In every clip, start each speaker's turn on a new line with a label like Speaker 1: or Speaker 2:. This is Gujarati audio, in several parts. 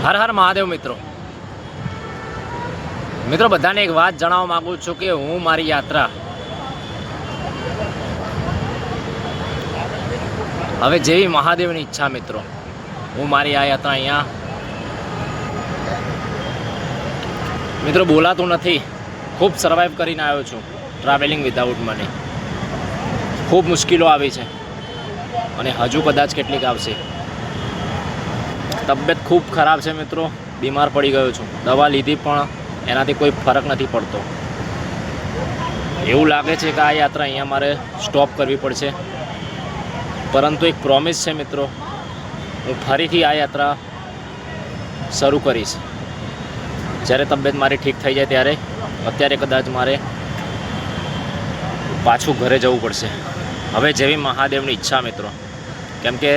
Speaker 1: હર હર મહાદેવ મિત્રો બધાને એક વાત જણાવવા માંગુ છું કે હું મારી યાત્રા હવે જેવી મહાદેવની ઈચ્છા મિત્રો હું મારી આ યાત્રા અહીંયા મિત્રો બોલાતું નથી, ખૂબ સર્વાઈવ કરીને આવ્યો છું ટ્રાવેલિંગ વિધાઉટ મની. ખૂબ મુશ્કેલો આવી છે અને હજુ કદાચ કેટલીક આવશે. તબિયત ખૂબ ખરાબ છે મિત્રો, બીમાર પડી ગયો છું. દવા લીધી પણ એનાથી કોઈ ફરક નથી પડતો. એવું લાગે છે કે આ યાત્રા અહીંયા મારે સ્ટોપ કરવી પડશે, પરંતુ એક પ્રોમિસ છે મિત્રો, હું ફરીથી આ યાત્રા શરૂ કરીશ જ્યારે તબિયત મારી ઠીક થઈ જાય ત્યારે. અત્યારે કદાચ મારે પાછું ઘરે જવું પડશે હવે જેવી મહાદેવની ઈચ્છા મિત્રો, કેમ કે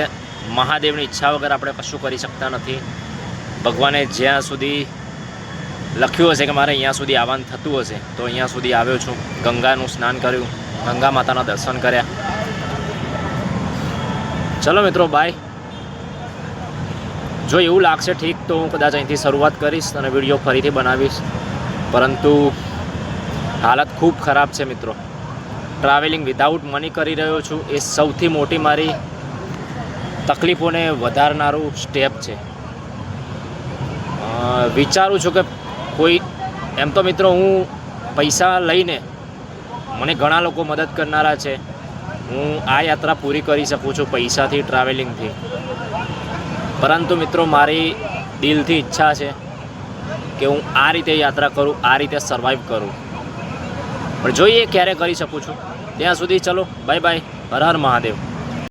Speaker 1: મહાદેવની ઈચ્છા વગર આપણે કશું કરી શકતા નથી. ભગવાને જ્યાં સુધી લખ્યું હશે કે મારે અહીંયા સુધી આવવાનું થતું હશે તો અહીંયા સુધી આવ્યો છું. ગંગાનું સ્નાન કર્યું, ગંગા માતાના દર્શન કર્યા. ચલો મિત્રો, બાય. જો એવું લાગશે ઠીક તો હું કદાચ અહીંથી શરૂઆત કરીશ અને વિડીયો ફરીથી બનાવીશ, પરંતુ હાલત ખૂબ ખરાબ છે મિત્રો. ટ્રાવેલિંગ વિધાઉટ મની કરી રહ્યો છું, એ સૌથી મોટી મારી તકલીફોને વધારનારું સ્ટેપ છે. વિચારું છું કે કોઈ એમ તો મિત્રો હું પૈસા લઈને મને ઘણા લોકો મદદ કરનારા છે. હું આ યાત્રા પૂરી કરી શકું છું પૈસાથી, ટ્રાવેલિંગથી, પરંતુ મિત્રો મારી દિલથી ઈચ્છા છે કે હું આ રીતે યાત્રા કરું, આ રીતે સર્વાઈવ કરું. પણ જોઈએ ક્યારે કરી શકું છું. ત્યાં સુધી ચલો બાય બાય. હર હર મહાદેવ.